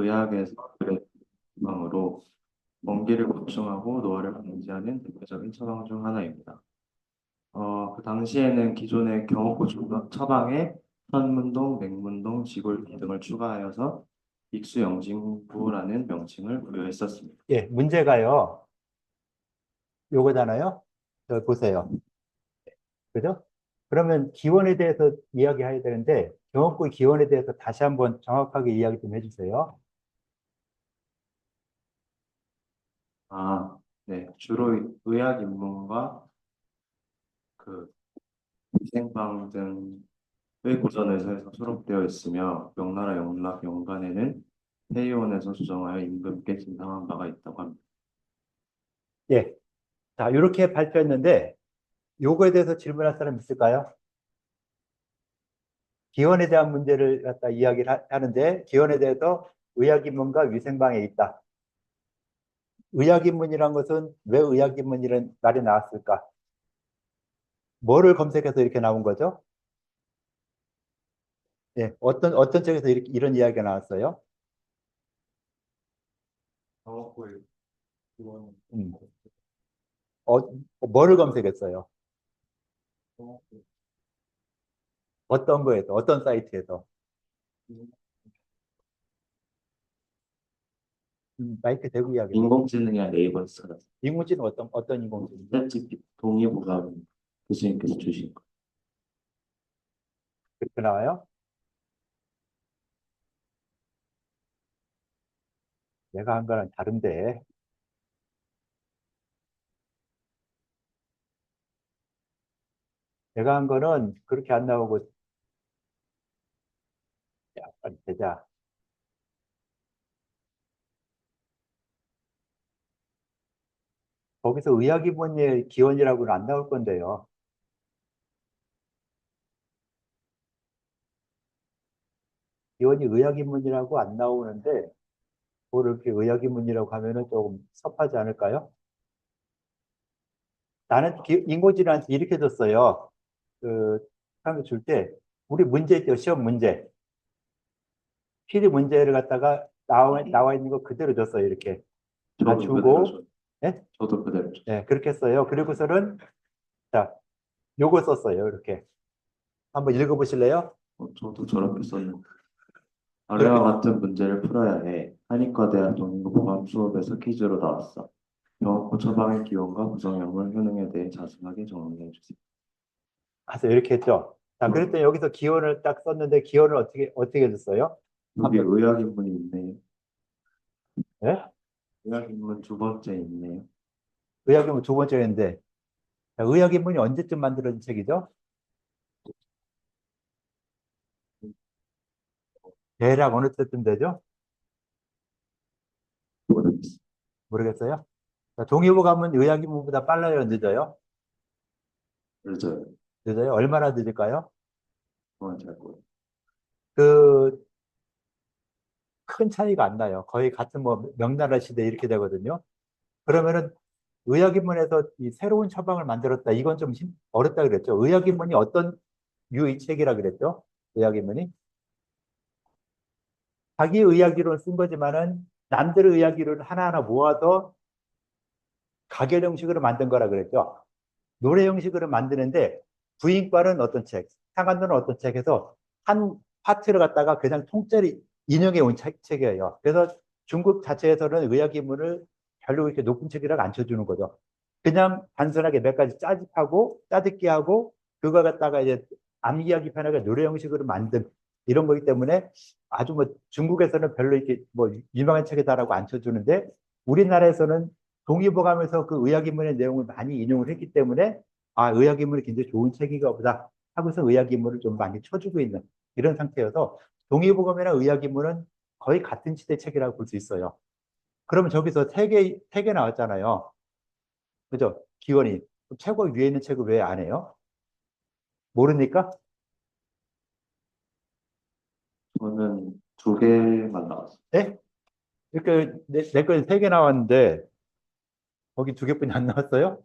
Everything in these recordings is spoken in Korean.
의학에서 방으로 먼기를 보충하고 노화를 방지하는 대표적인 처방 중 하나입니다. 그 당시에는 기존의 경옥고 처방에 선문동, 맹문동, 지골피 등을 추가하여서 익수영진구라는 명칭을 부여했었습니다. 예, 문제가요. 요거잖아요. 저 보세요. 그죠? 그러면 기원에 대해서 이야기해야 되는데 경옥구 기원에 대해서 다시 한번 정확하게 이야기 좀 해주세요. 네. 주로 의학 입문과 그 위생방 등의 고전에서 수록되어 있으며 명나라 영락 영간에는 회의원에서 수정하여 임금께 진상한 바가 있다고 합니다. 예. 자, 이렇게 발표했는데 요거에 대해서 질문할 사람 있을까요? 기원에 대한 문제를 갖다 이야기를 하는데 기원에 대해서 의학인문과 위생방에 있다. 의학인문이란 것은 왜 의학인문이라는 말이 나왔을까? 뭐를 검색해서 이렇게 나온 거죠? 예, 어떤 책에서 이런 이야기가 나왔어요? 경옥고의 기원, 음, 어, 뭐를 검색했어요? 어떤 거에서, 어떤 사이트에서? 마이크 대고 이야기해. 인공지능이나 네이버에서 찾았어요. 인공지능 어떤 인공지능? 챗GPT 동의보감을 교수님께서 주신 거. 그렇게 나와요? 내가 한 거랑 다른데. 내가 한 거는 그렇게 안 나오고, 야, 빨리 되자. 거기서 의학이본의 기원이라고는 안 나올 건데요. 기원이 의학인문이라고 안 나오는데, 그걸 이렇게 의학인문이라고 하면은 조금 섭하지 않을까요? 나는 인공지능한테 이렇게 줬어요. 그, 상을 줄 때, 우리 문제 있죠, 시험 문제. 필히 문제를 갖다가 나와 있는 거 그대로 줬어요, 이렇게. 다 저도 그대로 주고, 줘. 예? 저도 그대로 줘. 예, 그렇게 했어요. 그리고서는, 자, 요거 썼어요, 이렇게. 한번 읽어보실래요? 저도 저렇게 썼는데. 아래와 그렇게, 같은 문제를 풀어야 해. 한의과대학 동의보감 수업에서 퀴즈로 나왔어. 경옥고 처방의 기원과 구성약물 효능에 대해 자세하게 정리해 주세요. 가서 이렇게 했죠. 자, 그랬더니 여기서 기원을 딱 썼는데, 기원을 어떻게 해줬어요? 여기 한번, 의학인문이 있네요. 예? 의학인문 두 번째 있네요. 의학인문 두 번째였는데, 자, 의학인문이 언제쯤 만들어진 책이죠? 대략 어느 때쯤 되죠? 모르겠어요. 모르겠어요. 자, 동의보감은 의학인문보다 빨라요, 늦어요? 늦어요. 늦어요? 얼마나 늦을까요? 그건 잘 모르겠어요. 그, 큰 차이가 안 나요. 거의 같은 뭐 명나라 시대 이렇게 되거든요. 그러면은 의학인문에서 이 새로운 처방을 만들었다. 이건 좀 어렵다 그랬죠. 의학인문이 어떤 유의 책이라 그랬죠? 의학인문이 자기 의학이론 쓴 거지만은 남들의 의학이론을 하나하나 모아서 가결 형식으로 만든 거라 그랬죠. 노래 형식으로 만드는데 부인과는 어떤 책, 상한도는 어떤 책에서 한 파트를 갖다가 그냥 통째로 인용해 온 책이에요. 그래서 중국 자체에서는 의학인문을 별로 그렇게 높은 책이라고 안 쳐주는 거죠. 그냥 단순하게 몇 가지 짜집하고 짜집기 하고 그거 갖다가 이제 암기하기 편하게 노래 형식으로 만든 이런 거기 때문에 아주 뭐 중국에서는 별로 이렇게 뭐 유명한 책이다라고 안 쳐주는데 우리나라에서는 동의보감에서 그 의학인문의 내용을 많이 인용을 했기 때문에 아, 의학인문이 굉장히 좋은 책인가 보다 하고서 의학인문을 좀 많이 쳐주고 있는 이런 상태여서 동의보감이나 의학인문은 거의 같은 시대 책이라고 볼 수 있어요. 그러면 저기서 세 개 나왔잖아요. 그죠? 기원이. 최고 위에 있는 책을 왜 안 해요? 모르니까? 저는 두 개만 나왔어요. 네? 이렇게 내 거에 세 개 나왔는데 거기 두 개뿐이 안 나왔어요?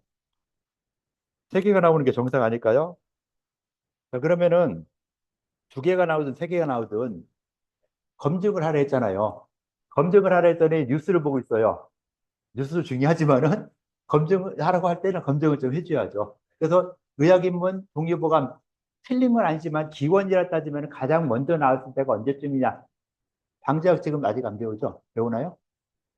세 개가 나오는 게 정상 아닐까요? 자, 그러면은 두 개가 나오든 세 개가 나오든 검증을 하려 했잖아요. 검증을 하라 했더니 뉴스를 보고 있어요. 뉴스도 중요하지만은 검증하라고 할 때는 검증을 좀 해줘야죠. 그래서 의학인문 동의보감 틀린 건 아니지만 기원이라 따지면 가장 먼저 나왔을 때가 언제쯤이냐. 방제학 지금 아직 안 배우죠? 배우나요?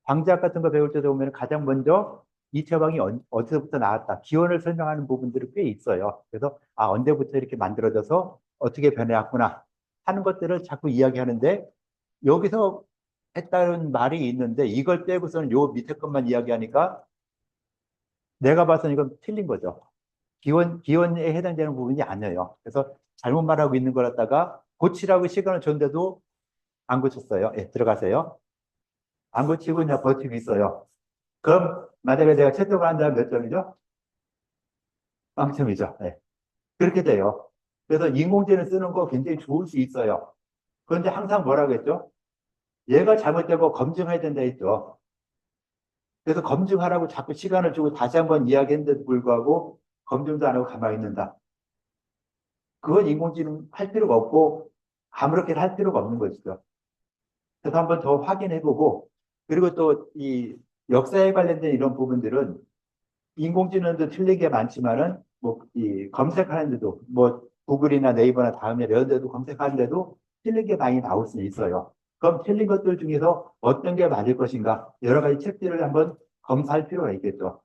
방제학 같은 거 배울 때도 보면 가장 먼저 이 처방이 어디서부터 나왔다. 기원을 설명하는 부분들이 꽤 있어요. 그래서 아, 언제부터 이렇게 만들어져서 어떻게 변해왔구나 하는 것들을 자꾸 이야기하는데 여기서 했다는 말이 있는데 이걸 빼고서는 요 밑에 것만 이야기하니까 내가 봐서는 이건 틀린 거죠. 기원에 해당되는 부분이 아니에요. 그래서 잘못 말하고 있는 걸 갖다가 고치라고 시간을 줬는데도 안 고쳤어요. 예, 들어가세요. 안 고치고 그냥 버티고 있어요. 그럼 만약에 내가 채점을 한다면 몇 점이죠? 빵점이죠. 예. 그렇게 돼요. 그래서 인공지능 쓰는 거 굉장히 좋을 수 있어요. 그런데 항상 뭐라고 했죠? 얘가 잘못되고 검증해야 된다 했죠. 그래서 검증하라고 자꾸 시간을 주고 다시 한번 이야기했는데도 불구하고 검증도 안 하고 가만히 있는다. 그건 인공지능 할 필요가 없고 아무렇게나 할 필요가 없는 것이죠. 그래서 한번 더 확인해보고 그리고 또 이 역사에 관련된 이런 부분들은 인공지능도 틀린 게 많지만은 뭐 이 검색하는데도 뭐 구글이나 네이버나 다음에 이런 데도 검색하는데도 틀린 게 많이 나올 수 있어요. 그럼 틀린 것들 중에서 어떤 게 맞을 것인가 여러 가지 책들을 한번 검사할 필요가 있겠죠.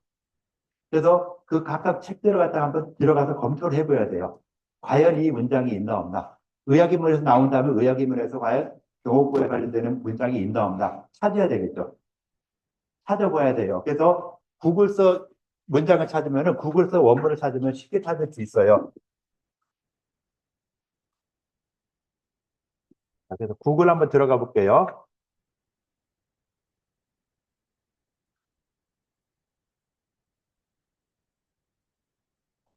그래서 그 각각 책들을 갖다가 한번 들어가서 검토를 해봐야 돼요. 과연 이 문장이 있나 없나. 의학인문에서 나온다면 의학인문에서 과연 경호부에 관련되는 문장이 있나 없나 찾아야 되겠죠. 찾아봐야 돼요. 그래서 구글서 문장을 찾으면 구글서 원문을 찾으면 쉽게 찾을 수 있어요. 자, 그래서 구글 한번 들어가 볼게요.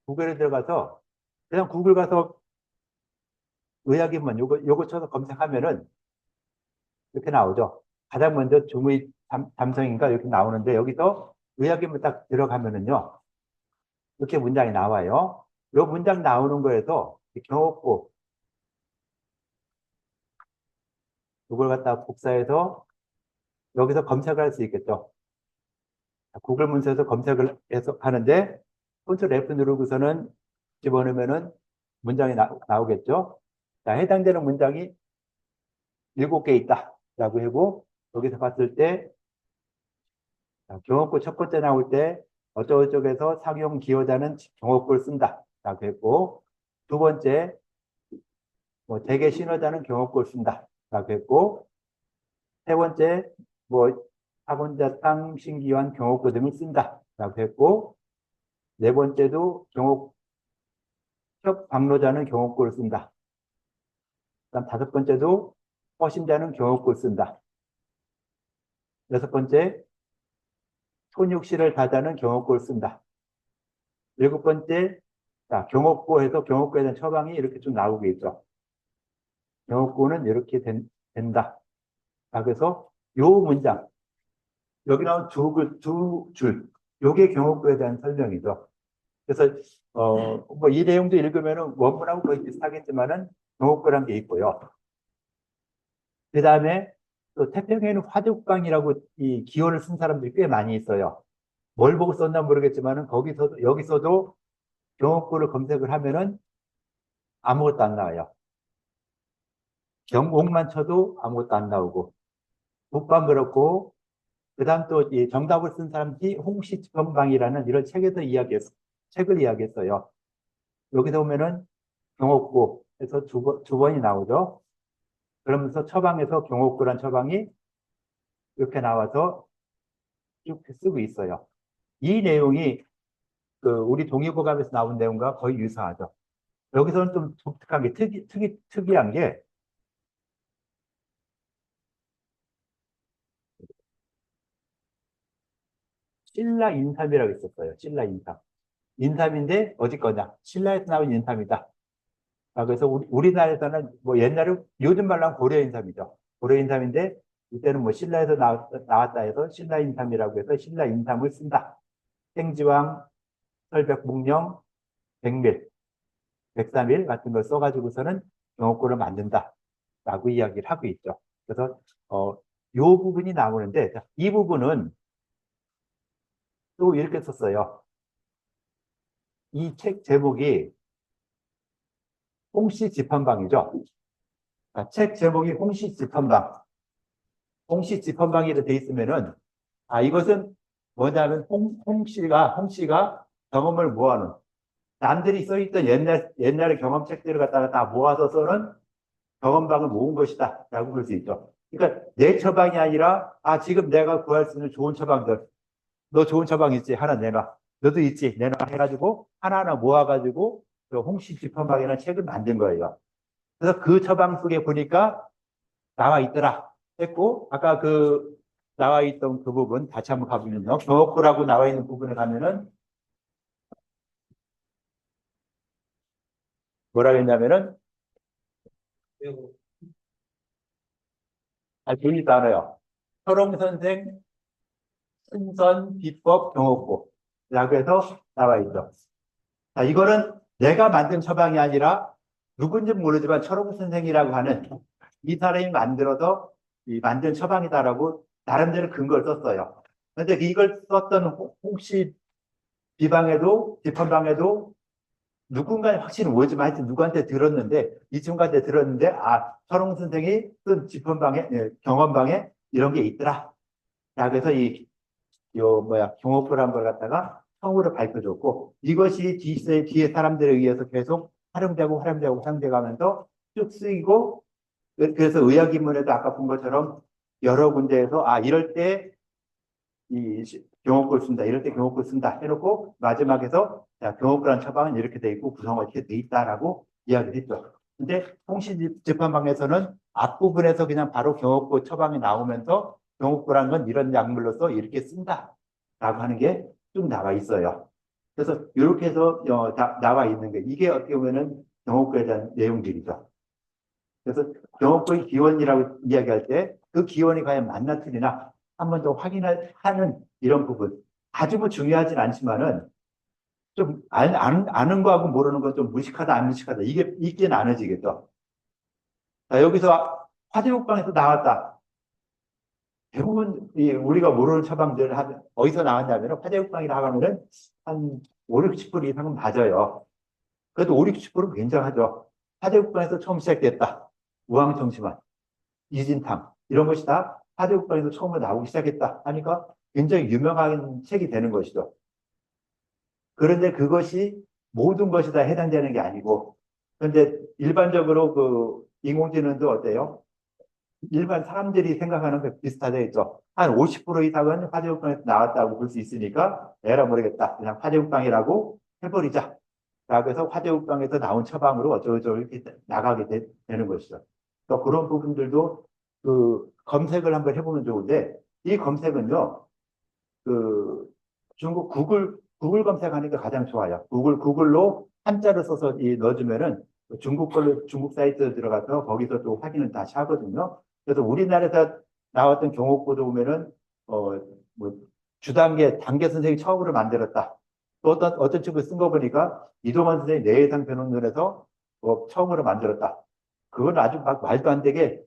구글에 들어가서 그냥 구글 가서 의학인문 요거 쳐서 검색하면은 이렇게 나오죠. 가장 먼저 중의 담성인가 이렇게 나오는데 여기서 의학인문 딱 들어가면은요. 이렇게 문장이 나와요. 요 문장 나오는 거에서 경옥고 이걸 갖다 복사해서 여기서 검색을 할 수 있겠죠. 구글 문서에서 검색을 해서 하는데 컨트롤 F 누르고서는 집어넣으면은 문장이 나오겠죠. 자, 해당되는 문장이 7개 있다라고 하고 여기서 봤을 때 경옥고 첫 번째 나올 때 어쩌고저쩌고에서 상용 기여자는 경옥고를 쓴다라고 했고 두 번째 뭐 대개 신호자는 경옥고를 쓴다라고 했고 세 번째 뭐 사본자탕 신기환 경옥고 등을 쓴다라고 했고 네 번째도 경옥 협 방로자는 경옥고를 쓴다. 그다음 다섯 번째도 허신자는 경옥고를 쓴다. 여섯 번째 손육실을 다자는 경옥고를 쓴다. 일곱 번째 자, 경옥고에서 경옥고에 대한 처방이 이렇게 좀 나오고 있죠. 경옥고는 이렇게 된다. 자, 그래서 요 문장 여기 나온 두 줄, 요게 경옥고에 대한 설명이죠. 그래서 뭐 이 내용도 읽으면은 원문하고 거의 비슷하겠지만은 경옥고란 게 있고요. 그 다음에 또 태평에는 화두광이라고 이 기호를 쓴 사람들이 꽤 많이 있어요. 뭘 보고 썼나 모르겠지만은 거기서도 여기서도 경옥고를 검색을 하면은 아무것도 안 나와요. 경옥만 쳐도 아무것도 안 나오고 북방 그렇고 그다음 또 이 정답을 쓴 사람이 홍시건방이라는 이런 책을 이야기했어요. 여기서 보면은 경옥고에서 두 번이 나오죠. 그러면서 처방에서 경옥고란 처방이 이렇게 나와서 쭉 쓰고 있어요. 이 내용이 그 우리 동의보감에서 나온 내용과 거의 유사하죠. 여기서는 좀 독특한 게 특이한 게 신라 인삼이라고 있었어요. 신라 인삼. 인삼인데 어디 거냐? 신라에서 나온 인삼이다. 아, 그래서 우리나라에서는 뭐 옛날에 요즘 말로 하면 고려 인삼이죠. 고려 인삼인데 이때는 뭐 신라에서 나왔다 해서 신라 인삼이라고 해서 신라 인삼을 쓴다. 생지왕, 설백목령, 백밀, 백삼일 같은 걸 써가지고서는 경옥고를 만든다라고 이야기를 하고 있죠. 그래서 요 부분이 나오는데, 자, 이 부분은 또 이렇게 썼어요. 이 책 제목이 홍씨 집한방이죠. 아, 책 제목이 홍씨 집한방. 홍씨 집한방이 이렇게 돼 있으면은, 아, 이것은 뭐냐면, 홍씨가 경험을 모아놓은, 남들이 써있던 옛날의 경험책들을 갖다가 다 모아서 써는 경험방을 모은 것이다. 라고 볼 수 있죠. 그러니까 내 처방이 아니라, 아, 지금 내가 구할 수 있는 좋은 처방들, 너 좋은 처방 있지? 하나 내놔. 너도 있지? 내놔. 해가지고, 하나하나 모아가지고, 그 홍씨 집한방이라는 책을 만든 거예요. 그래서 그 처방 속에 보니까 나와 있더라. 했고, 아까 그 나와 있던 그 부분 다시 한번 가보면요. 경옥고라고 나와 있는 부분에 가면은 뭐라 했냐면은, 보이지도 않아요. 철옹 선생 승선 비법 경옥고라고 해서 나와 있죠. 자, 이거는 내가 만든 처방이 아니라 누군지 모르지만 철옹 선생이라고 하는 이 사람이 만들어서 이 만든 처방이다라고 나름대로 근거를 썼어요. 그런데 이걸 썼던 혹시 비방에도 비판방에도 누군가 확실히 모르지만 하여튼 누구한테 들었는데 이 친구한테 들었는데 아 철옹 선생이 쓴 지편방에 경험방에 이런 게 있더라. 자 그래서 이 요 뭐야 경호부란 걸 갖다가 처음으로 밝혀줬고 이것이 뒤에 사람들에 의해서 계속 활용되고 가면서 쭉 쓰이고 그래서 의학인문에도 아까 본 것처럼 여러 군데에서 아 이럴 때 이 경호골 쓴다 이럴 때 경호골 쓴다 해놓고 마지막에서 자 경호골한 처방은 이렇게 돼 있고 구성은 이렇게 돼 있다라고 이야기를 했죠. 근데 통신재판방에서는 앞부분에서 그냥 바로 경호골 처방이 나오면서 경호골한 건 이런 약물로서 이렇게 쓴다라고 하는 게 쭉 나와 있어요. 그래서 이렇게 해서 나와 있는 게 이게 어떻게 보면은 경호골에 대한 내용들이죠. 그래서 경호골 기원이라고 이야기할 때 그 기원이 과연 맞나 틀리나 한 번 더 확인하는 이런 부분. 아주 뭐 중요하진 않지만은 좀 아는 거하고 모르는 건 좀 무식하다, 안 무식하다. 이게 있게 나눠지겠죠. 자, 여기서 화재국방에서 나왔다. 대부분 우리가 모르는 처방들 어디서 나왔냐면 화재국방이라 하면은 한 5, 60% 이상은 맞아요. 그래도 5, 60%는 굉장하죠. 화재국방에서 처음 시작됐다. 우황청심환, 이진탕 이런 것이 다 화재국방에서 처음으로 나오기 시작했다 하니까 굉장히 유명한 책이 되는 것이죠. 그런데 그것이 모든 것이 다 해당되는 게 아니고, 그런데 일반적으로 그 인공지능도 어때요? 일반 사람들이 생각하는 그 비슷하다 했죠. 한 50% 이상은 화재국방에서 나왔다고 볼 수 있으니까 에라 모르겠다. 그냥 화재국방이라고 해버리자. 자, 그래서 화재국방에서 나온 처방으로 어쩌고저쩌고 이렇게 나가게 되는 것이죠. 또 그런 부분들도 그 검색을 한번 해보면 좋은데, 이 검색은요, 그 중국 구글 검색하는 게 가장 좋아요. 구글로 한자를 써서 넣어주면은 중국 사이트 들어가서 거기서 또 확인을 다시 하거든요. 그래서 우리나라에서 나왔던 경옥고도 보면은 뭐 주단계 단계 선생이 처음으로 만들었다. 또 어떤 책을 쓴 거 보니까 이동환 선생이 내해상 변호론에서 처음으로 만들었다. 그건 아주 막 말도 안 되게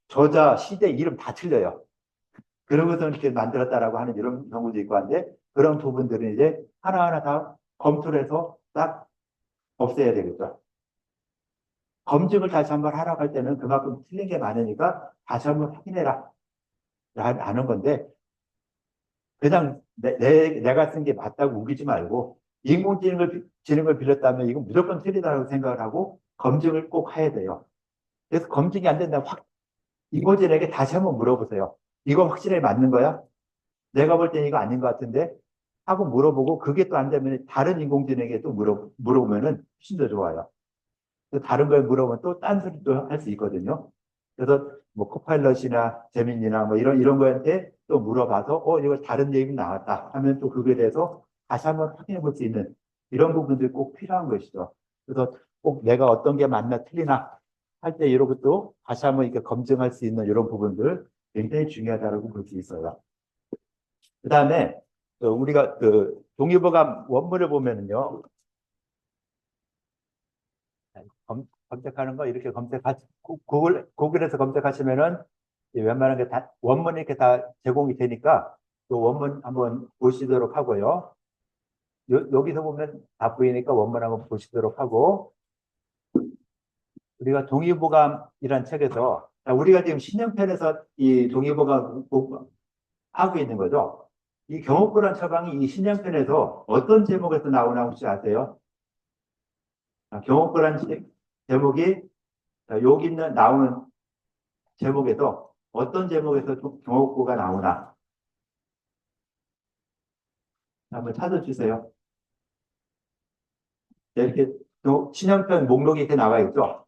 저자 시대 이름 다 틀려요. 그러고서 이렇게 만들었다라고 하는 이런 경우도 있고 한데 그런 부분들은 이제 하나하나 다 검토를 해서 딱 없애야 되겠죠. 검증을 다시 한번 하라고 할 때는 그만큼 틀린 게 많으니까 다시 한번 확인해라 라는 건데 그냥 내가 쓴 게 맞다고 우기지 말고 인공지능을 빌렸다면 이건 무조건 틀리다고 생각을 하고 검증을 꼭 해야 돼요. 그래서 검증이 안 된다면 인공지능에게 다시 한번 물어보세요. 이거 확실히 맞는 거야? 내가 볼 땐 이거 아닌 것 같은데 하고 물어보고 그게 또 안 되면 다른 인공지능에게 또 물어보면은 훨씬 더 좋아요. 다른 걸 물어보면 또 딴소리도 할 수 있거든요. 그래서 뭐 코파일럿이나 제민이나 뭐 이런 거한테 또 물어봐서 이거 다른 얘기 나왔다 하면 또 그거에 대해서 다시 한번 확인해 볼 수 있는 이런 부분들이 꼭 필요한 것이죠. 그래서 꼭 내가 어떤 게 맞나 틀리나 할 때 이런 것도 다시 한번 이렇게 검증할 수 있는 이런 부분들 굉장히 중요하다고 볼 수 있어요. 그 다음에 우리가 그 동의보감 원문을 보면은요, 검색하는 거 이렇게 구글에서 검색하시면은 웬만한 게 다, 원문이 이렇게 다 제공이 되니까 또 원문 한번 보시도록 하고요. 여기서 보면 다 보이니까 원문 한번 보시도록 하고, 우리가 동의보감이란 책에서, 자, 우리가 지금 신형편에서 이 동의보감 하고 있는 거죠. 이 경호권한 처방이 이 신형편에서 어떤 제목에서 나오나 혹시 아세요? 경호권한 제목이 여기 있는 나오는 제목에서 어떤 제목에서 경호권가 나오나 한번 찾아주세요. 네, 이렇게 신형편 목록이 이렇게 나와 있죠.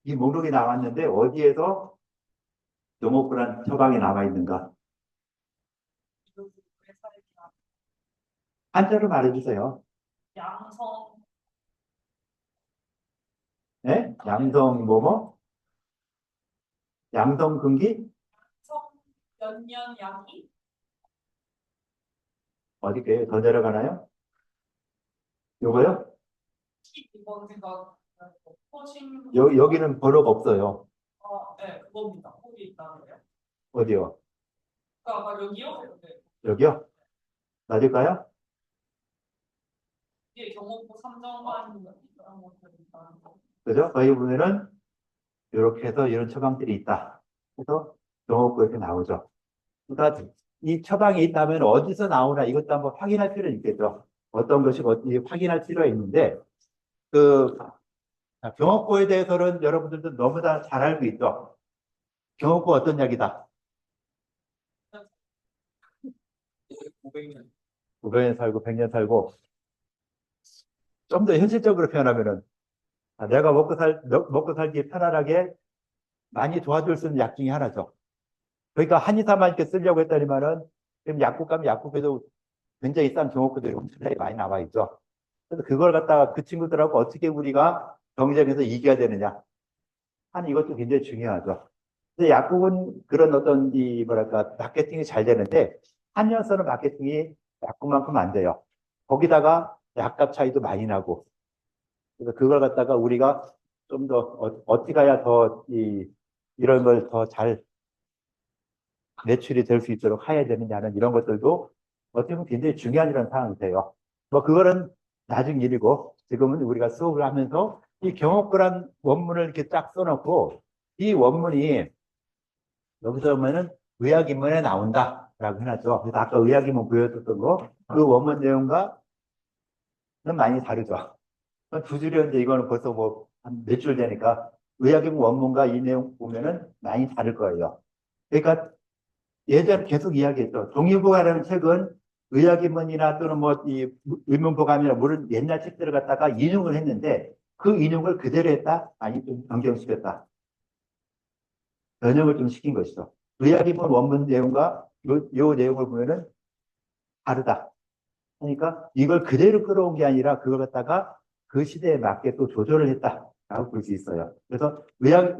이 목록이 나왔는데 어디에서 경호권한 처방이 나와 있는가? 한자로 말해주세요. 양성, 네? 양성 뭐뭐? 양성 금기? 성, 연년, 양이, 어디게요? 더 내려가나요? 요거요? 이번 생각, 호심, 여기는 번호가 없어요. 네, 그겁니다. 거기 있다는 거예요. 어디요? 아까 여기요? 네. 여기요? 맞을까요? 이게 경호부 삼정관 이런 것들이 있다는 거. 그죠? 거기 보면은 이렇게 해서 이런 처방들이 있다. 그래서 경호부에 이렇게 나오죠. 그러니까 이 처방이 있다면 어디서 나오나 이것도 한번 확인할 필요는 있겠죠. 어떤 것이 어디 확인할 필요가 있는데 그 경호부에 대해서는 여러분들도 너무 다 잘 알고 있죠. 경호부 어떤 약이다? 500년. 500년 살고 100년 살고 좀 더 현실적으로 표현하면은 내가 먹고 살기 편안하게 많이 도와줄 수 있는 약 중에 하나죠. 그러니까 한의사만 이렇게 쓰려고 했더니만은 지금 약국 가면 약국에도 굉장히 싼 경호구들이 엄청나게 많이 나와 있죠. 그래서 그걸 갖다가 그 친구들하고 어떻게 우리가 경쟁해서 이겨야 되느냐 하는 이것도 굉장히 중요하죠. 근데 약국은 그런 어떤 이 뭐랄까 마케팅이 잘 되는데 한의원서는 마케팅이 약국만큼 안 돼요. 거기다가 약값 차이도 많이 나고 그래서 그걸 갖다가 우리가 좀 더 어떻게 해야 더 이런 걸 더 잘 매출이 될 수 있도록 해야 되느냐는 이런 것들도 어떻게 보면 굉장히 중요한 이런 상황이 돼요. 뭐 그거는 나중 일이고 지금은 우리가 수업을 하면서 이 경옥부란 원문을 이렇게 쫙 써놓고 이 원문이 여기서 보면은 의학인문에 나온다라고 해놨죠. 그래서 아까 의학인문 보여줬던 거 그 원문 내용과는 많이 다르죠. 두 줄이었는데 이거는 벌써 뭐 한 몇 줄 되니까 의학인문 원문과 이 내용 보면은 많이 다를 거예요. 그러니까 예전에 계속 이야기했죠. 동의보감이라는 책은 의학인문이나 또는 뭐 이 의문보감이나 모든 옛날 책들을 갖다가 인용을 했는데 그 인용을 그대로 했다? 아니 좀 변경시켰다. 변형을 좀 시킨 것이죠. 의학인문 원문 내용과 요 내용을 보면은 다르다. 그러니까 이걸 그대로 끌어온 게 아니라 그걸 갖다가 그 시대에 맞게 또 조절을 했다라고 볼 수 있어요. 그래서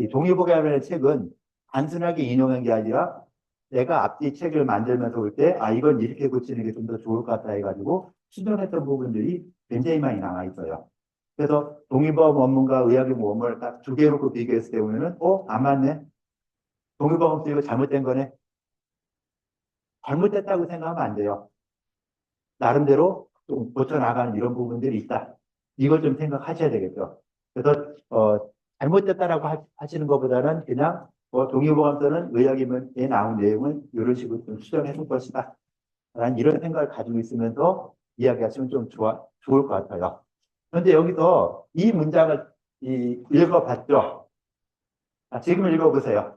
이 동의보감이라는 책은 단순하게 인용한 게 아니라 내가 앞뒤 책을 만들면서 볼 때, 이건 이렇게 고치는 게 좀 더 좋을 것 같다 해가지고 수정했던 부분들이 굉장히 많이 남아 있어요. 그래서 동의보감 원문과 의학인문 원문을 딱 두 개 놓고 비교했을 때 보면은, 안 맞네? 동의보감 쓰고 잘못된 거네? 잘못됐다고 생각하면 안 돼요. 나름대로 좀 고쳐나가는 이런 부분들이 있다. 이걸 좀 생각하셔야 되겠죠. 그래서 잘못됐다라고 하시는 것보다는 그냥 동의보감서는 의학인문에 나온 내용은 이런 식으로 좀 수정해 줄 것이다. 라는 이런 생각을 가지고 있으면서 이야기하시면 좀 좋을 것 같아요. 그런데 여기서 이 문장을 읽어봤죠. 지금 읽어보세요.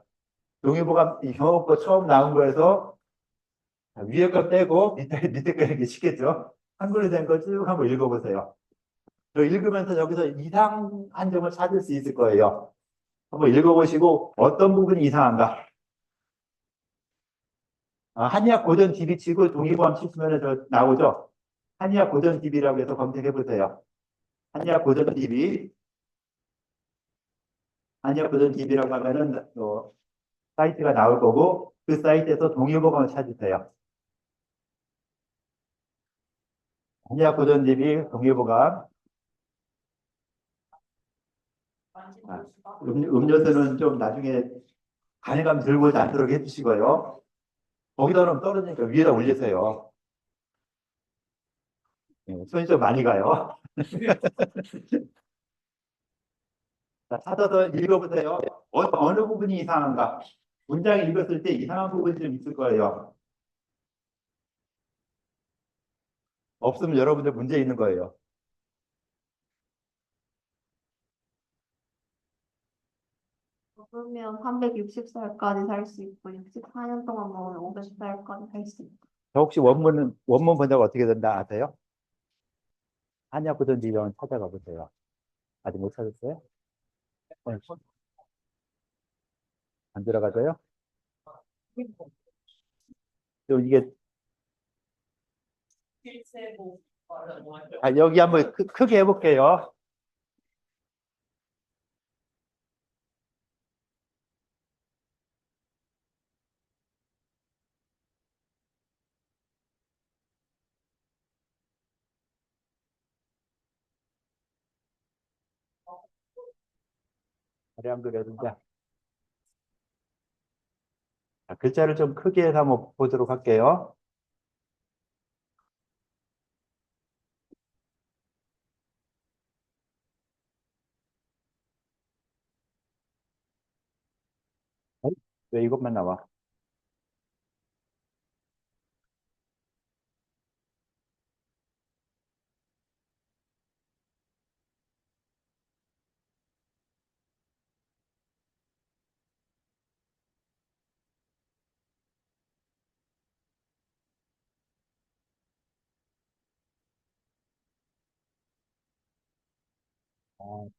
동의보감 이 경호권 처음 나온 거에서 위에 거 빼고 밑에 거 이렇게 쉽겠죠. 한글로 된 거 쭉 한번 읽어보세요. 읽으면서 여기서 이상한 점을 찾을 수 있을 거예요. 한번 읽어보시고 어떤 부분이 이상한가? 한의학 고전 DB 치고 동의보감 치시면 나오죠? 한의학 고전 DB라고 해서 검색해 보세요. 한의학 고전 DB. 한의학 고전 DB라고 하면은 사이트가 나올 거고 그 사이트에서 동의보감을 찾으세요. 한의학 고전 DB 동의보감. 음료수는 좀 나중에 가능하면 들고 오지 않도록 해주시고요. 거기다 놓으면 떨어지니까 위에다 올리세요. 손이 좀 많이 가요. 자, 찾아서 읽어보세요. 어느 부분이 이상한가? 문장을 읽었을 때 이상한 부분이 좀 있을 거예요. 없으면 여러분들 문제 있는 거예요. 먹으면 360살까지 살 수 있고 64년 동안 먹으면 500살까지 살 수 있고. 저 혹시 원문 번역 어떻게 된다 아세요? 한약보든지 이런 찾아가 보세요. 아직 못 찾았어요? 네. 안 들어가져요? 또 이게 실세고 여기 한번 크게 해볼게요. 다리 안 그려든지. 글자를 좀 크게 해서 한번 보도록 할게요. 왜 이것만 나와?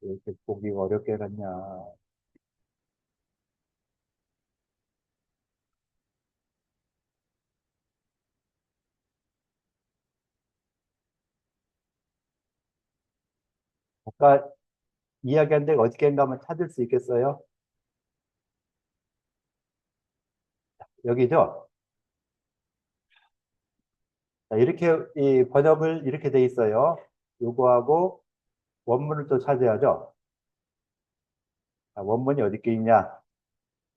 왜 이렇게 보기가 어렵게 갔냐. 아까 이야기한 데가 어떻게 한가 한번 찾을 수 있겠어요? 여기죠? 자, 이렇게 이 번역을 이렇게 돼 있어요. 요거하고 원문을 또 찾아야죠. 자, 원문이 어디 있냐?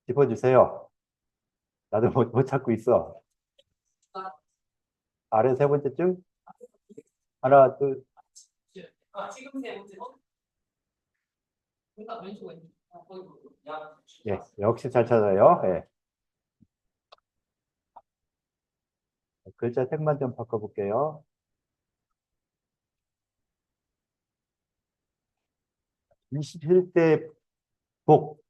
짚어주세요. 나도 못 찾고 있어. 아래 세 번째 줄. 하나, 둘. 지금 세 번째 그러니까 왼쪽에 거기 야 예, 역시 잘 찾아요. 예. 글자 색만 좀 바꿔볼게요. 27대 복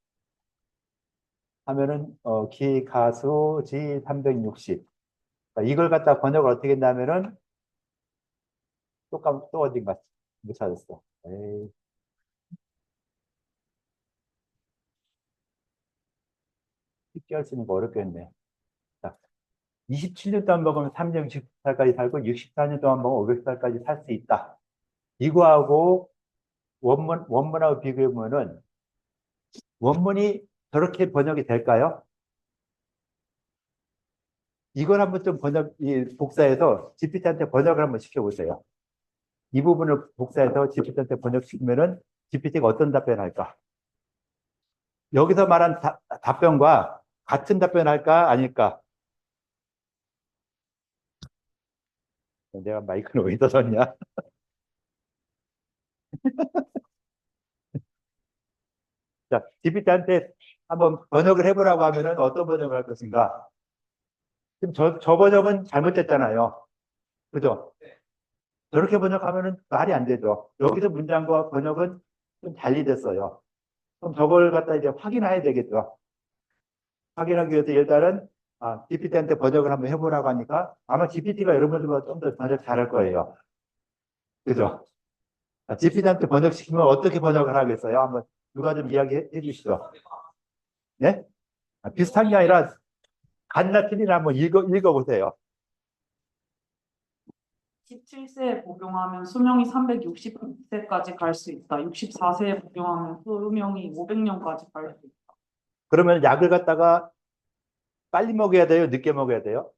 하면은 기 가수 지 360. 이걸 갖다 번역을 어떻게 했냐면은 또 어딘가 못 찾았어. 에이. 쉽게 할 수 있는 거 어렵겠네. 자, 27년 동안 먹으면 360살까지 살고 64년 동안 먹으면 500살까지 살 수 있다. 이거하고 원문하고 비교해 보면은 원문이 저렇게 번역이 될까요? 이걸 한번 좀 복사해서 GPT한테 번역을 한번 시켜보세요. 이 부분을 복사해서 GPT한테 번역시키면은 GPT가 어떤 답변을 할까? 여기서 말한 답변과 같은 답변을 할까? 아닐까? 내가 마이크를 어디다 뒀냐? 자, GPT한테 한번 번역을 해보라고 하면은 어떤 번역을 할 것인가? 지금 저 번역은 잘못됐잖아요. 그죠? 저렇게 번역하면은 말이 안 되죠. 여기서 문장과 번역은 좀 달리 됐어요. 그럼 저걸 갖다 이제 확인해야 되겠죠. 확인하기 위해서 일단은 GPT한테 번역을 한번 해보라고 하니까 아마 GPT가 여러분들보다 좀 더 번역 잘할 거예요. 그죠? GPT한테 번역시키면 어떻게 번역을 하겠어요? 한번 누가 좀 이야기해 주시죠. 네? 비슷한 게 아니라 같나 틀리나 한번 읽어보세요. 17세에 복용하면 수명이 360세까지 갈 수 있다. 64세에 복용하면 수명이 500년까지 갈 수 있다. 그러면 약을 갖다가 빨리 먹어야 돼요? 늦게 먹어야 돼요?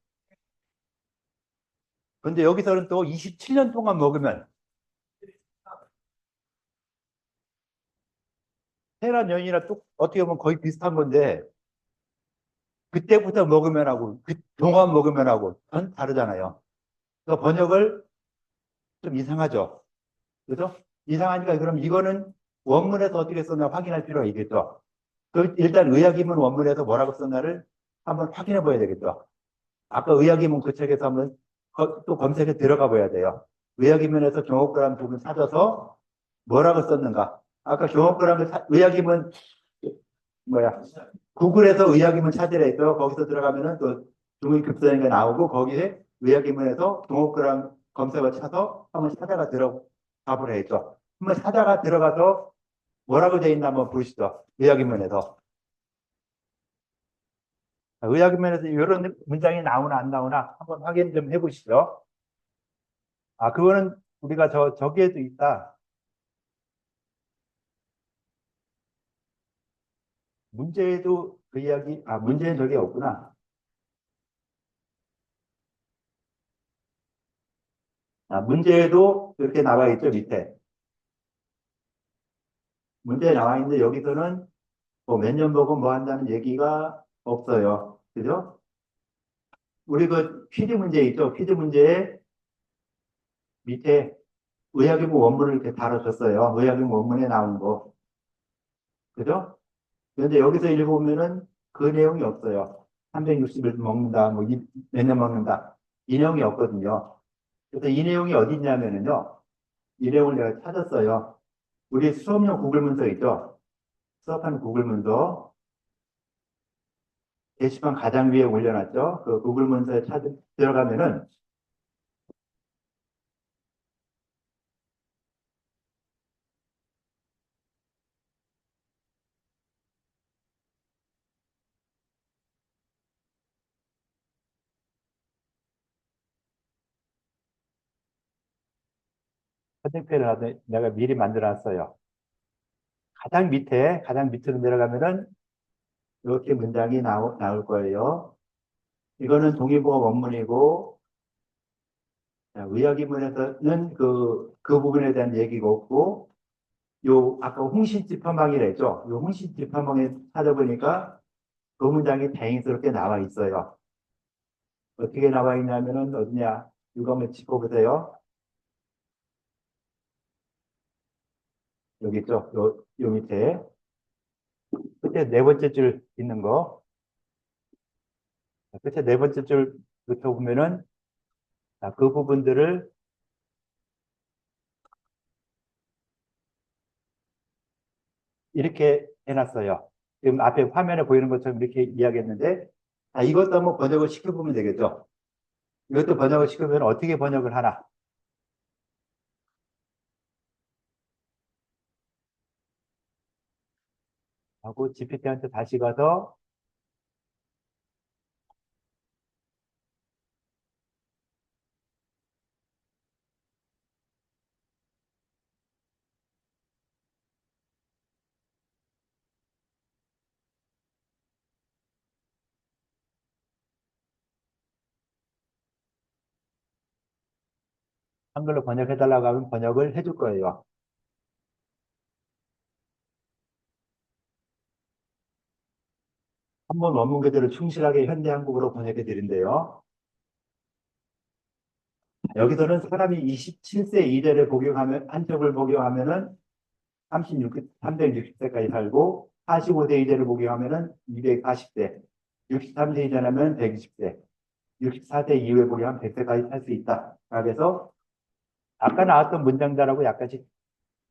근데 여기서는 또 27년 동안 먹으면 해나 년이나 또 어떻게 보면 거의 비슷한 건데 그때부터 먹으면 하고, 동안 먹으면 하고, 전 다르잖아요. 그래서 번역을 좀 이상하죠. 그죠? 이상하니까 그럼 이거는 원문에서 어떻게 썼나 확인할 필요가 있겠죠. 일단 의학이문 원문에서 뭐라고 썼나를 한번 확인해 봐야 되겠죠. 아까 의학이문 그 책에서 한번 또 검색에 들어가 봐야 돼요. 의학이문에서 경옥그람 부분 찾아서 뭐라고 썼는가. 아까 경옥그람을 의학이문 뭐야 구글에서 의학이문 찾으라 했어요. 거기서 들어가면은 또 중의급서인가 나오고 거기에 의학이문에서 경옥그람 검색어 쳐서 한번 찾아가 들어가보라 했죠. 한번 찾아가 들어가서 뭐라고 돼 있나 한번 보시죠. 의학인문에서. 의학인문에서 이런 문장이 나오나 안 나오나 한번 확인 좀 해보시죠. 아, 그거는 우리가 저기에도 있다. 문제에도 그 이야기, 문제는 저기 없구나. 문제에도 이렇게 나와 있죠, 밑에. 문제에 나와 있는데 여기서는 뭐 몇 년 보고 뭐 한다는 얘기가 없어요. 그죠? 우리 그 퀴즈 문제 있죠? 퀴즈 문제에 밑에 의학의무 원문을 이렇게 달아줬어요. 의학의무 원문에 나온 거. 그죠? 그런데 여기서 읽어보면은 그 내용이 없어요. 360일 먹는다, 뭐, 몇 년 먹는다. 이 내용이 없거든요. 그래서 이 내용이 어디 있냐면은요. 이 내용을 내가 찾았어요. 우리 수업용 구글 문서 있죠? 수업하는 구글 문서. 게시판 가장 위에 올려놨죠? 그 구글 문서에 들어가면은 선생표를 내가 미리 만들어놨어요. 가장 밑으로 내려가면은 이렇게 문장이 나올 거예요. 이거는 동의보가 원문이고, 의학인문에서는 그 부분에 대한 얘기가 없고, 아까 홍신집헌방이라 했죠? 요 홍신집헌방에 찾아보니까 그 문장이 다행스럽게 나와 있어요. 어떻게 나와 있냐면은 어디냐? 이거 한번 짚어보세요. 여기 있죠? 요 밑에. 끝에 네 번째 줄 있는 거. 끝에 네 번째 줄부터 보면은 그 부분들을 이렇게 해놨어요. 지금 앞에 화면에 보이는 것처럼 이렇게 이야기했는데, 이것도 한번 번역을 시켜보면 되겠죠. 이것도 번역을 시키면 어떻게 번역을 하나. 하고 GPT한테 다시 가서 한글로 번역해달라고 하면 번역을 해줄 거예요. 한번 원문 그대로 충실하게 현대 한국어로 번역해 드린대요. 여기서는 사람이 27세 이대를 복용하면, 한쪽을 복용하면은 360세까지 살고, 45세 이대를 복용하면은 240세, 63세 이전하면 120세, 64세 이후에 복용하면 100세까지 살 수 있다. 그래서 아까 나왔던 문장들하고 약간씩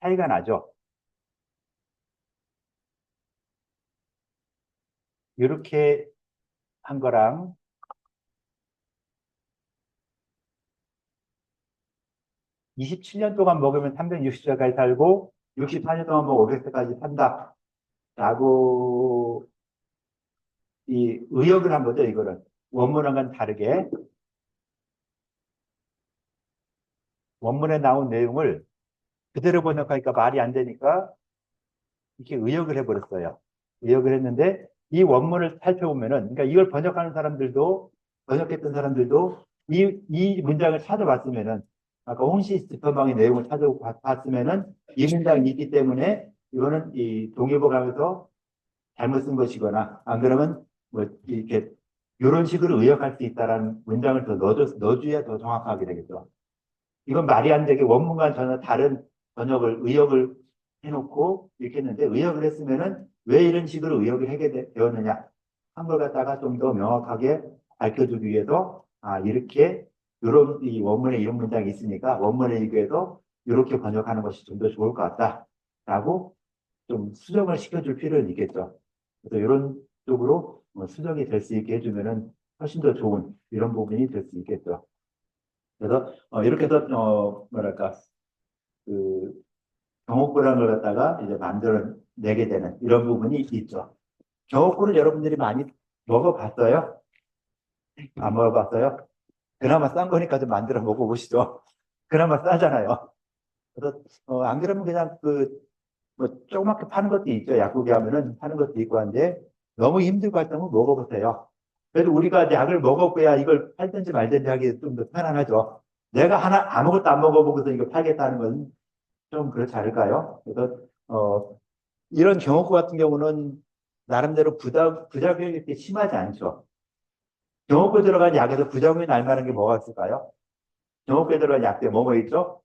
차이가 나죠. 이렇게 한 거랑 27년 동안 먹으면 360세까지 살고 64년 동안 먹으면 500세까지 산다. 라고 이 의역을 한 거죠, 이거는. 원문과는 다르게. 원문에 나온 내용을 그대로 번역하니까 말이 안 되니까 이렇게 의역을 해버렸어요. 의역을 했는데 이 원문을 살펴보면은, 그러니까 이걸 번역했던 사람들도 이 문장을 찾아봤으면은, 아까 홍시스티펀방의 내용을 찾아봤으면은 이 문장이 있기 때문에 이거는 이 동의보감에서 잘못 쓴 것이거나, 안 그러면 뭐 이렇게 이런 식으로 의역할 수 있다라는 문장을 더 넣어줘야 더 정확하게 되겠죠. 이건 말이 안 되게 원문과 전혀 다른 번역을 의역을 해놓고 이렇게 했는데 의역을 했으면은 왜 이런 식으로 의역을 하게 되었느냐 한 걸 갖다가 좀 더 명확하게 밝혀주기 위해서 이렇게 이런 이 원문에 이런 문장이 있으니까 원문에 비교해서 이렇게 번역하는 것이 좀 더 좋을 것 같다라고 좀 수정을 시켜줄 필요는 있겠죠. 그래서 이런 쪽으로 수정이 될 수 있게 해주면은 훨씬 더 좋은 이런 부분이 될 수 있겠죠. 그래서 이렇게 해서 뭐랄까 그 경옥고라는 걸 갖다가 이제 만들어내게 되는 이런 부분이 있죠. 경옥고를 여러분들이 많이 먹어봤어요? 안 먹어봤어요? 그나마 싼 거니까 좀 만들어 먹어보시죠. 그나마 싸잖아요. 그래서 안 그러면 그냥 뭐 조그맣게 파는 것도 있죠. 약국에 하면은 파는 것도 있고 한데 너무 힘들고 할 때는 먹어보세요. 그래도 우리가 약을 먹어봐야 이걸 팔든지 말든지 하기 좀 더 편안하죠. 내가 하나 아무것도 안 먹어보고서 이거 팔겠다는 건 좀 그렇지 않을까요? 그래서 이런 경우과 같은 경우는 나름대로 부작용이 이렇게 심하지 않죠. 경호구에 들어간 약에서 부작용이 날 만한 게 뭐가 있을까요? 경호구에 들어간 약대 뭐가 있죠?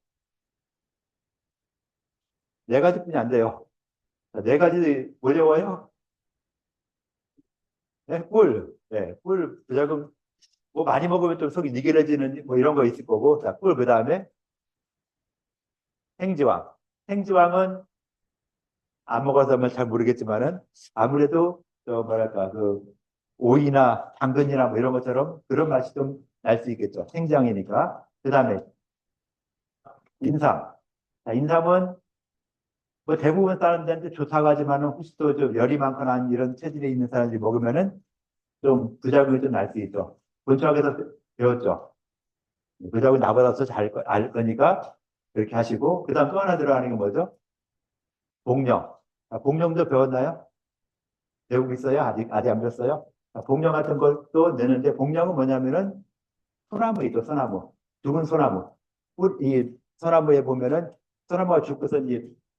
네 가지뿐이 안 돼요. 네 가지 어려워요? 네, 꿀 부작용 뭐 많이 먹으면 좀 속이 니gel해지는 뭐 이런 거 있을 거고, 자, 꿀 그다음에 생지왕. 생지왕은 안 먹어서면 잘 모르겠지만은 아무래도 뭐랄까 오이나 당근이나 뭐 이런 것처럼 그런 맛이 좀 날 수 있겠죠. 생지왕이니까. 그다음에 인삼. 자, 인삼은 뭐 대부분 사람들한테 좋다고 하지만은 혹시 또 좀 열이 많거나 이런 체질에 있는 사람들이 먹으면은 좀 부작용이 좀 날 수 있죠. 본초학에서 배웠죠. 부작용이 나보다 더 잘 알 거니까 그렇게 하시고, 그 다음 또 하나 들어가는 게 뭐죠? 복령. 복령도 배웠나요? 배우고 있어요? 아직 안 배웠어요? 복령 같은 것도 내는데, 복령은 뭐냐면은 소나무 있죠, 소나무. 죽은 소나무. 이 소나무에 보면은 소나무가 죽고서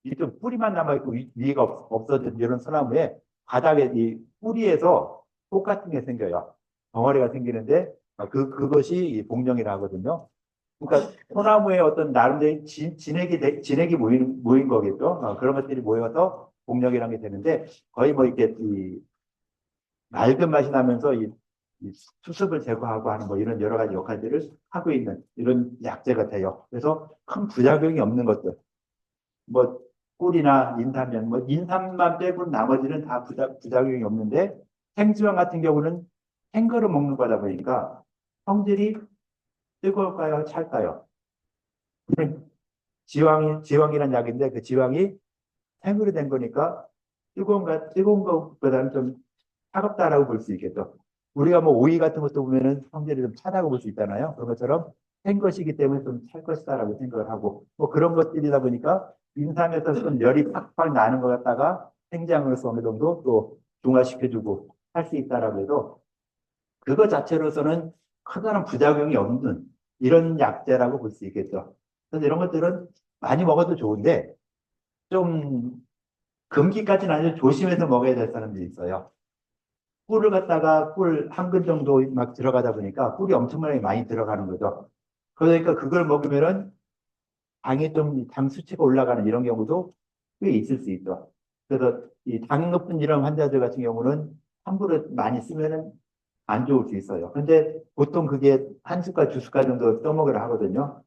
이좀 뿌리만 남아있고 위가 없어진 이런 소나무에 바닥에 이 뿌리에서 꽃 같은 게 생겨요. 덩어리가 생기는데 그것이 이 복령이라 하거든요. 그러니까 소나무에 어떤 나름대로 진액이 모인 거겠죠. 그런 것들이 모여서 복령이라는 게 되는데 거의 뭐 이렇게 이 맑은 맛이 나면서 이 수습을 제거하고 하는 뭐 이런 여러 가지 역할들을 하고 있는 이런 약재가 돼요. 그래서 큰 부작용이 없는 것들. 뭐 꿀이나 인삼면 뭐 인삼만 빼고는 나머지는 다 부작용이 없는데 생지방 같은 경우는 생거를 먹는 거다 보니까 성질이 뜨거울까요? 찰까요? 지왕이라는 약인데 그 지왕이 생으로 된 거니까 뜨거운 것보다는 좀 차갑다라고 볼 수 있겠죠. 우리가 뭐 오이 같은 것도 보면은 성질이 좀 차다고 볼 수 있잖아요. 그런 것처럼 생 것이기 때문에 좀 찰 것이다라고 생각을 하고 뭐 그런 것들이다 보니까 인삼에서 좀 열이 팍팍 나는 것 같다가 생장으로서 어느 정도 또 중화시켜주고 할 수 있다라고 해서 그거 자체로서는 커다란 부작용이 없는 이런 약재라고 볼 수 있겠죠. 그래서 이런 것들은 많이 먹어도 좋은데 좀 금기까지는 아니고 조심해서 먹어야 될 사람들이 있어요. 꿀을 갖다가 꿀 한 근 정도 막 들어가다 보니까 꿀이 엄청나게 많이 들어가는 거죠. 그러니까 그걸 먹으면은 당이 좀 당 수치가 올라가는 이런 경우도 꽤 있을 수 있죠. 그래서 이 당이 높은 이런 환자들 같은 경우는 함부로 많이 쓰면은 안 좋을 수 있어요. 근데 보통 그게 한 숟갈, 두 숟갈 정도 떠먹으라 하거든요.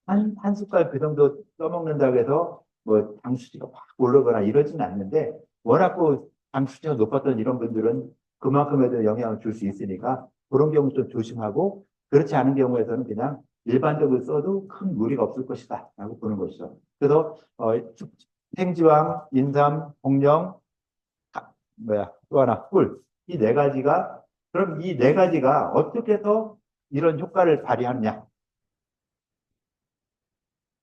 한 숟갈 그 정도 떠먹는다고 해서 뭐 당 수치가 확 오르거나 이러지는 않는데 워낙 당 수치가 높았던 이런 분들은 그만큼에도 영향을 줄 수 있으니까 그런 경우 좀 조심하고 그렇지 않은 경우에서는 그냥 일반적으로 써도 큰 무리가 없을 것이다 라고 보는 것이죠. 그래서 생지왕, 인삼, 복령, 또 하나 꿀 이 네 가지가 그럼 이 네 가지가 어떻게 해서 이런 효과를 발휘하느냐?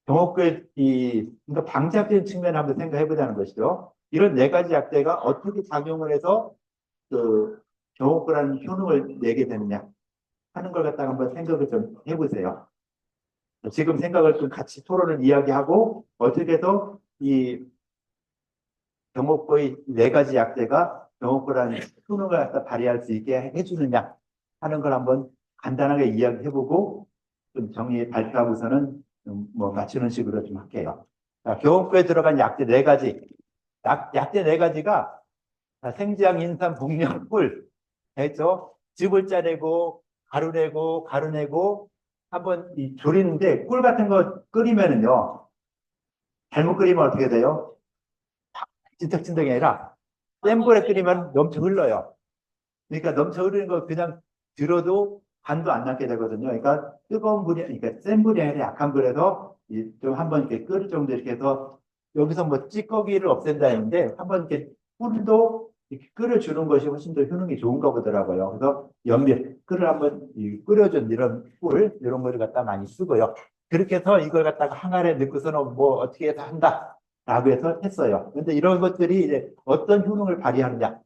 경옥교의 그러니까 방작적인 측면을 한번 생각해 보자는 것이죠. 이런 네 가지 약재가 어떻게 작용을 해서 그 경옥교라는 효능을 내게 되느냐 하는 걸 갖다가 한번 생각을 좀 해보세요. 지금 생각을 좀 같이 토론을 이야기하고 어떻게 해서 이 경옥교의 네 가지 약재가 경호권이라는 효능을 갖다 발휘할 수 있게 해주느냐 하는 걸 한번 간단하게 이야기해보고 좀 정리 발표하고서는 뭐 맞추는 식으로 좀 할게요. 자, 경호권에 들어간 약재 네 가지. 약재 네 가지가 생지향, 인삼, 복령, 꿀 해서 즙을 짜내고 가루 내고 한번 조리는데 꿀 같은 거 끓이면은요 잘못 끓이면 어떻게 돼요? 찐득찐득이 아니라 센 불에 끓이면 넘쳐 흘러요. 그러니까 넘쳐 흐르는 거 그냥 들어도 간도 안 나게 되거든요. 그러니까 뜨거운 불이, 그러니까 센 불이 아니라 약한 불에서 좀 한번 이렇게 끓을 정도 이렇게 해서 여기서 뭐 찌꺼기를 없앤다는데 한번 이렇게 꿀도 이렇게 끓여주는 것이 훨씬 더 효능이 좋은가 보더라고요. 그래서 연필, 꿀을 한번 끓여준 이런 꿀, 이런 거를 갖다 많이 쓰고요. 그렇게 해서 이걸 갖다가 항아리에 넣고서는 뭐 어떻게 해서 한다. 라고 해서 했어요. 근데 이런 것들이 이제 어떤 효능을 발휘하느냐.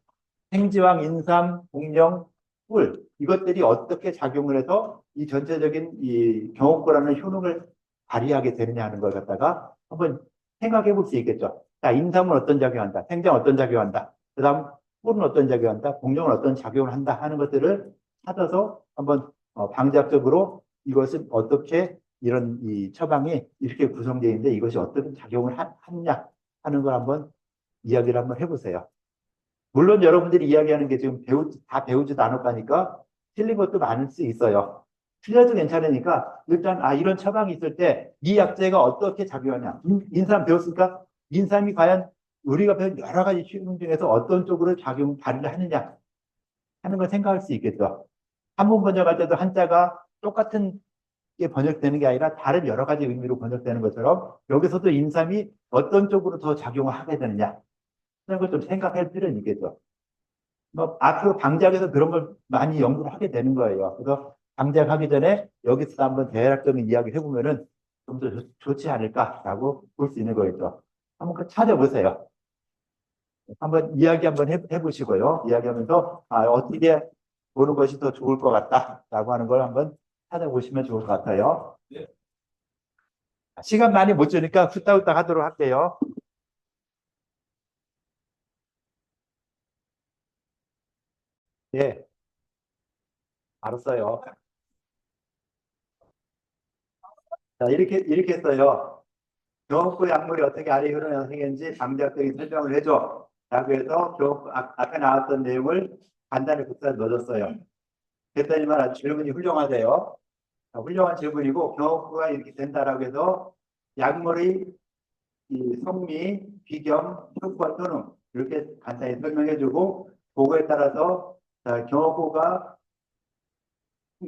생지황, 인삼, 복령, 꿀 이것들이 어떻게 작용을 해서 이 전체적인 이 경호권이라는 효능을 발휘하게 되느냐 하는 걸 갖다가 한번 생각해 볼 수 있겠죠. 자, 인삼은 어떤 작용한다, 생장 어떤 작용한다, 그다음 꿀은 어떤 작용한다, 복령은 어떤 작용을 한다 하는 것들을 찾아서 한번 방자적으로 이것은 어떻게 이런 이 처방이 이렇게 구성되어 있는데 이것이 어떤 작용을 하느냐 하는 걸 한번 이야기를 한번 해보세요. 물론 여러분들이 이야기하는 게 지금 다 배우지도 않을 거니까 틀린 것도 많을 수 있어요. 틀려도 괜찮으니까 일단 이런 처방이 있을 때 이 약재가 어떻게 작용하냐. 인삼 배웠을까? 인삼이 과연 우리가 배운 여러 가지 효능 중에서 어떤 쪽으로 작용 발휘를 하느냐 하는 걸 생각할 수 있겠죠. 한문 번역할 때도 한자가 똑같은 게 번역되는 게 아니라 다른 여러 가지 의미로 번역되는 것처럼 여기서도 인삼이 어떤 쪽으로 더 작용을 하게 되느냐 그런 걸 좀 생각할 필요는 있겠죠. 뭐 앞으로 방작에서 그런 걸 많이 연구를 하게 되는 거예요. 그래서 방작하기 전에 여기서 한번 대략적인 이야기를 해보면은 좀 더 좋지 않을까라고 볼 수 있는 거겠죠. 한번 그 찾아보세요. 한번 이야기 한번 해보시고요. 이야기하면서 어떻게 보는 것이 더 좋을 것 같다라고 하는 걸 한번 찾아보시면 좋을 것 같아요. 시간 많이 못 주니까 후딱후딱 하도록 할게요. 예, 알았어요. 자, 이렇게 했어요. 교업부 약물이 어떻게 아래 흐르는 생겼는지 방대학적인 설명을 해줘. 라고 해서 아까 나왔던 내용을 간단히 국사에 넣어줬어요. 그랬더니만 아주 질문이 훌륭하대요. 훌륭한 질문이고 교업부가 이렇게 된다라고 해서 약물의 이 성미, 비경, 효과, 효능 이렇게 간단히 설명해주고 그거에 따라서 경호부가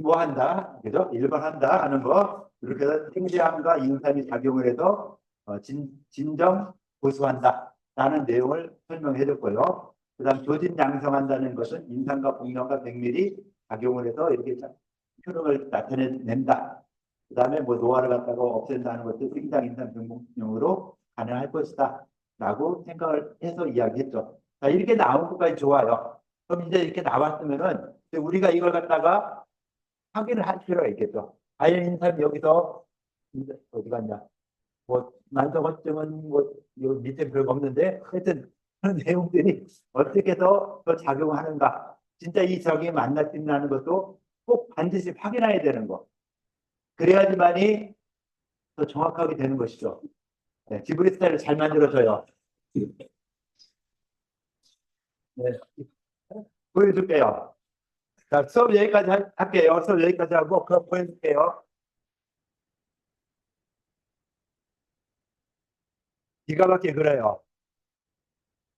뭐 한다, 그죠? 1번 한다 하는 거 이렇게 해서 생지함과 인삼이 작용을 해서 진정 고수한다 라는 내용을 설명해 줬고요. 그 다음 조진 양성한다는 것은 인삼과 복령과 백밀이 작용을 해서 이렇게 효능을 나타낸다. 그 다음에 뭐 노화를 갖다가 없앤다는 것도 생장 인삼 병목령으로 가능할 것이다 라고 생각을 해서 이야기했죠. 자, 이렇게 나온 것까지 좋아요. 그럼 이제 이렇게 나왔으면은 우리가 이걸 갖다가 확인을 할 필요가 있겠죠. 과연 인삼이 여기서 어디 갔냐? 뭐 만성화증은 뭐 요 밑에 별거 없는데 하여튼 그런 내용들이 어떻게 더 작용하는가? 진짜 이 적이 만나진다는 것도 꼭 반드시 확인해야 되는 거. 그래야지만이 더 정확하게 되는 것이죠. 네, 지브리 스타일을 잘 만들어줘요. 네, 보여줄게요. 자, 수업 여기까지 할게요. 수업 여기까지 하고 그거 보여줄게요. 기가 막히게 그래요.